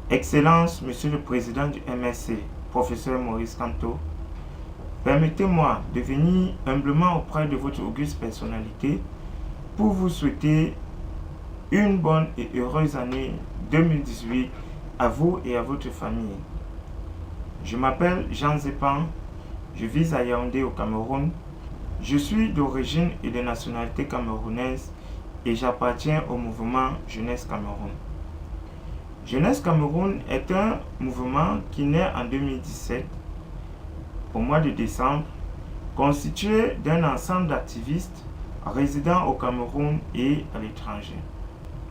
Excellence, Monsieur le Président du MSC, Professeur Maurice Kamto, permettez-moi de venir humblement auprès de votre auguste personnalité pour vous souhaiter une bonne et heureuse année 2018 à vous et à votre famille. Je m'appelle Jean Zepan, je vis à Yaoundé au Cameroun. Je suis d'origine et de nationalité camerounaise et j'appartiens au mouvement Jeunesse Cameroun. Jeunesse Cameroun est un mouvement qui naît en 2017, au mois de décembre, constitué d'un ensemble d'activistes résidant au Cameroun et à l'étranger.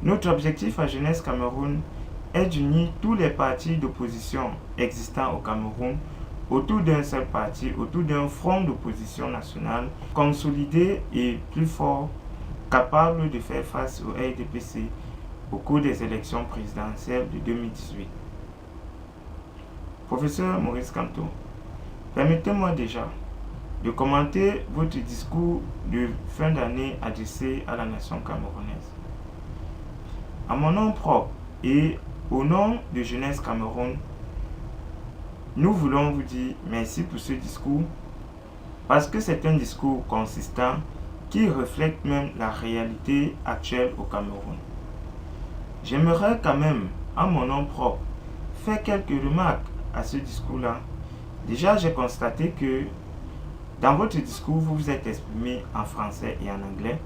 Notre objectif à Jeunesse Cameroun est d'unir tous les partis d'opposition existants au Cameroun autour d'un seul parti, autour d'un front d'opposition nationale consolidé et plus fort, capable de faire face au RDPC au cours des élections présidentielles de 2018. Professeur Maurice Kamto, permettez-moi déjà de commenter votre discours de fin d'année adressé à la nation camerounaise. À mon nom propre et au nom de Jeunesse Cameroun, nous voulons vous dire merci pour ce discours parce que c'est un discours consistant qui reflète même la réalité actuelle au Cameroun. J'aimerais quand même, à mon nom propre, faire quelques remarques à ce discours-là. Déjà, j'ai constaté que dans votre discours, vous vous êtes exprimé en français et en anglais,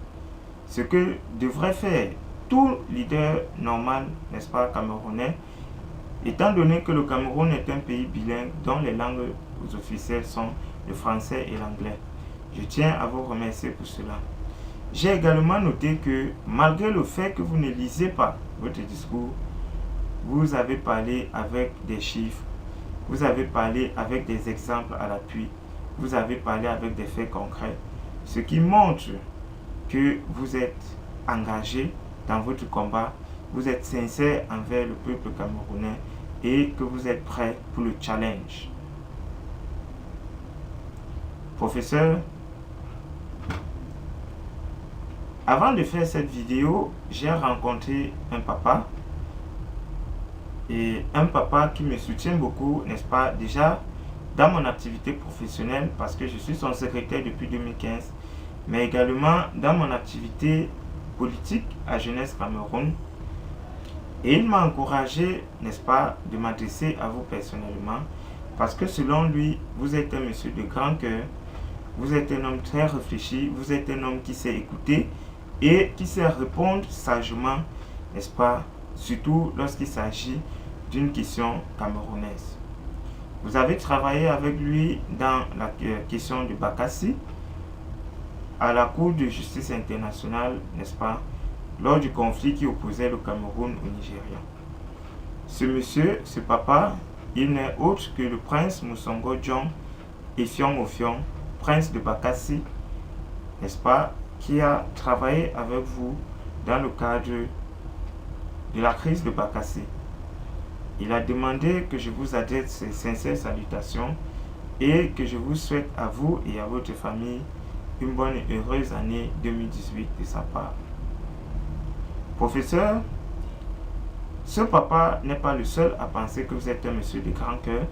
ce que devrait faire tout leader normal, n'est-ce pas, camerounais, étant donné que le Cameroun est un pays bilingue dont les langues officielles sont le français et l'anglais. Je tiens à vous remercier pour cela. J'ai également noté que malgré le fait que vous ne lisez pas votre discours, vous avez parlé avec des chiffres, vous avez parlé avec des exemples à l'appui, vous avez parlé avec des faits concrets, ce qui montre que vous êtes engagé dans votre combat, vous êtes sincère envers le peuple camerounais et que vous êtes prêt pour le challenge. Professeur, avant de faire cette vidéo, j'ai rencontré un papa et un papa qui me soutient beaucoup, n'est-ce pas, déjà dans mon activité professionnelle parce que je suis son secrétaire depuis 2015, mais également dans mon activité politique à Jeunesse Cameroun. Et il m'a encouragé, n'est-ce pas, de m'adresser à vous personnellement parce que selon lui, vous êtes un monsieur de grand cœur, vous êtes un homme très réfléchi, vous êtes un homme qui sait écouter et qui sait répondre sagement, n'est-ce pas, surtout lorsqu'il s'agit d'une question camerounaise. Vous avez travaillé avec lui dans la question de Bakassi à la Cour de justice internationale, n'est-ce pas, lors du conflit qui opposait le Cameroun au Nigeria. Ce monsieur, ce papa, il n'est autre que le prince Moussongo Djon Effiong Ofiong, prince de Bakassi, n'est-ce pas, qui a travaillé avec vous dans le cadre de la crise de Bakassi. Il a demandé que je vous adresse ses sincères salutations et que je vous souhaite à vous et à votre famille une bonne et heureuse année 2018 de sa part. Professeur, ce papa n'est pas le seul à penser que vous êtes un monsieur de grand cœur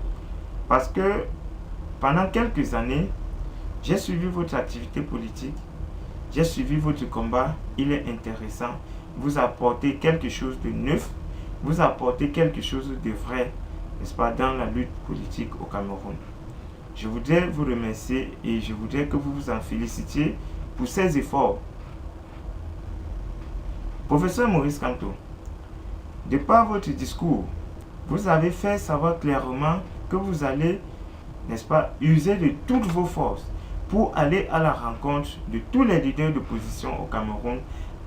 parce que pendant quelques années, j'ai suivi votre activité politique, j'ai suivi votre combat, il est intéressant, vous apportez quelque chose de neuf, vous apportez quelque chose de vrai, n'est-ce pas, dans la lutte politique au Cameroun. Je voudrais vous remercier et je voudrais que vous vous en félicitiez pour ces efforts. Professeur Maurice Kamto, de par votre discours, vous avez fait savoir clairement que vous allez, n'est-ce pas, user de toutes vos forces pour aller à la rencontre de tous les leaders d'opposition au Cameroun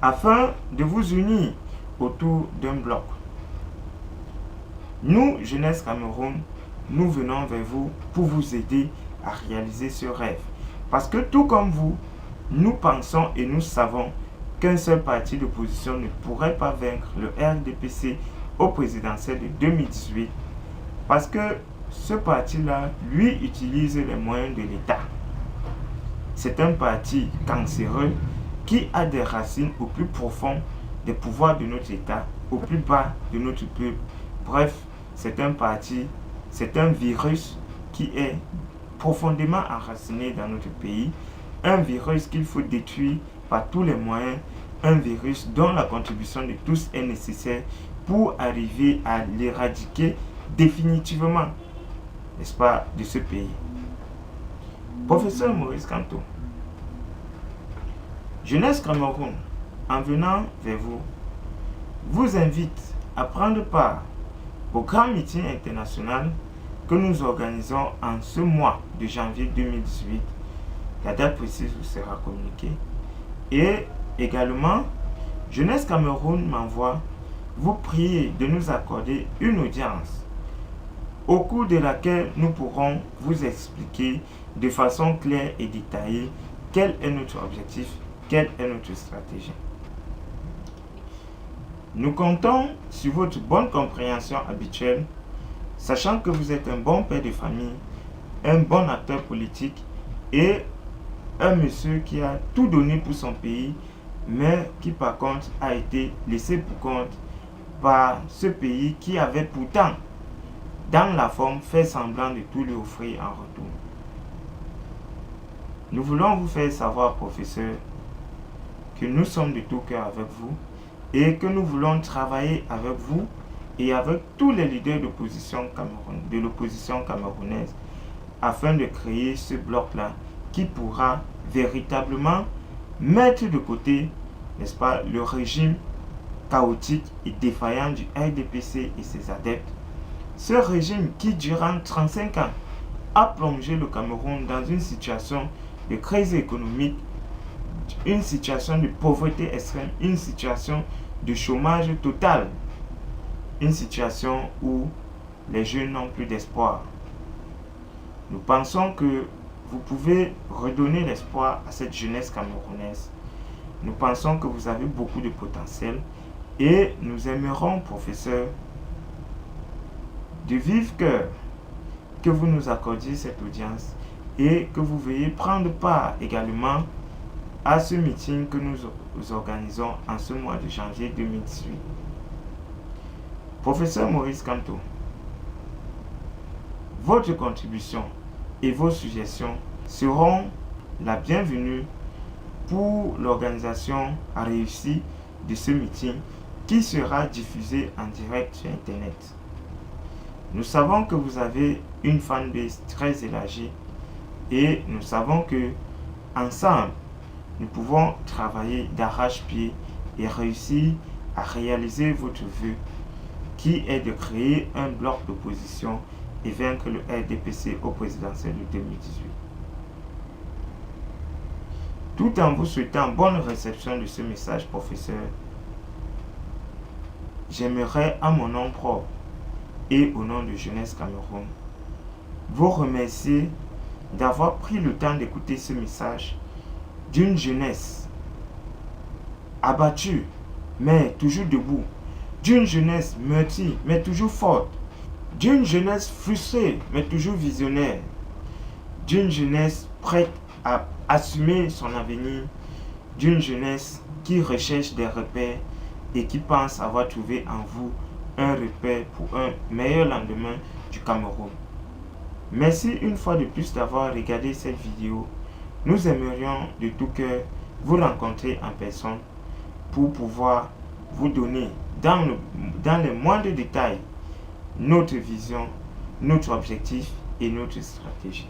afin de vous unir autour d'un bloc. Nous, Jeunesse Cameroun, nous venons vers vous pour vous aider à réaliser ce rêve. Parce que tout comme vous, nous pensons et nous savons qu'un seul parti d'opposition ne pourrait pas vaincre le RDPC au présidentiel de 2018 parce que ce parti-là, lui, utilise les moyens de l'État. C'est un parti cancéreux qui a des racines au plus profond des pouvoirs de notre État, au plus bas de notre peuple. Bref, c'est un parti, c'est un virus qui est profondément enraciné dans notre pays, un virus qu'il faut détruire par tous les moyens, un virus dont la contribution de tous est nécessaire pour arriver à l'éradiquer définitivement, n'est-ce pas, de ce pays. Professeur Maurice Kamto, Jeunesse Cameroun, en venant vers vous, vous invite à prendre part au grand meeting international que nous organisons en ce mois de janvier 2018. La date précise vous sera communiquée. Et également, Jeunesse Cameroun m'envoie vous prier de nous accorder une audience au cours de laquelle nous pourrons vous expliquer de façon claire et détaillée quel est notre objectif, quelle est notre stratégie. Nous comptons sur votre bonne compréhension habituelle, sachant que vous êtes un bon père de famille, un bon acteur politique et un monsieur qui a tout donné pour son pays, mais qui par contre a été laissé pour compte par ce pays qui avait pourtant, dans la forme, fait semblant de tout lui offrir en retour. Nous voulons vous faire savoir, professeur, que nous sommes de tout cœur avec vous et que nous voulons travailler avec vous et avec tous les leaders de l'opposition camerounaise afin de créer ce bloc-là qui pourra véritablement mettre de côté, n'est-ce pas, le régime chaotique et défaillant du RDPC et ses adeptes. Ce régime qui, durant 35 ans, a plongé le Cameroun dans une situation de crise économique, une situation de pauvreté extrême, une situation de chômage total, une situation où les jeunes n'ont plus d'espoir. Nous pensons que vous pouvez redonner l'espoir à cette jeunesse camerounaise. Nous pensons que vous avez beaucoup de potentiel et nous aimerons, professeur, de vive cœur que vous nous accordiez cette audience et que vous veuillez prendre part également à ce meeting que nous organisons en ce mois de janvier 2018. Professeur Maurice Kamto, votre contribution et vos suggestions seront la bienvenue pour l'organisation réussie de ce meeting qui sera diffusé en direct sur Internet. Nous savons que vous avez une fanbase très élargie et nous savons que ensemble, nous pouvons travailler d'arrache-pied et réussir à réaliser votre vœu qui est de créer un bloc d'opposition et vaincre le RDPC au présidentiel de 2018. Tout en vous souhaitant bonne réception de ce message, professeur, j'aimerais à mon nom propre et au nom de Jeunesse Cameroun vous remercier d'avoir pris le temps d'écouter ce message d'une jeunesse abattue, mais toujours debout, d'une jeunesse meurtrie, mais toujours forte, d'une jeunesse frustrée, mais toujours visionnaire, d'une jeunesse prête à assumer son avenir, d'une jeunesse qui recherche des repères et qui pense avoir trouvé en vous un repère pour un meilleur lendemain du Cameroun. Merci une fois de plus d'avoir regardé cette vidéo. Nous aimerions de tout cœur vous rencontrer en personne pour pouvoir vous donner dans les moindres détails notre vision, notre objectif et notre stratégie.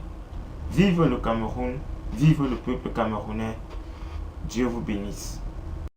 Vive le Cameroun, vive le peuple camerounais. Dieu vous bénisse.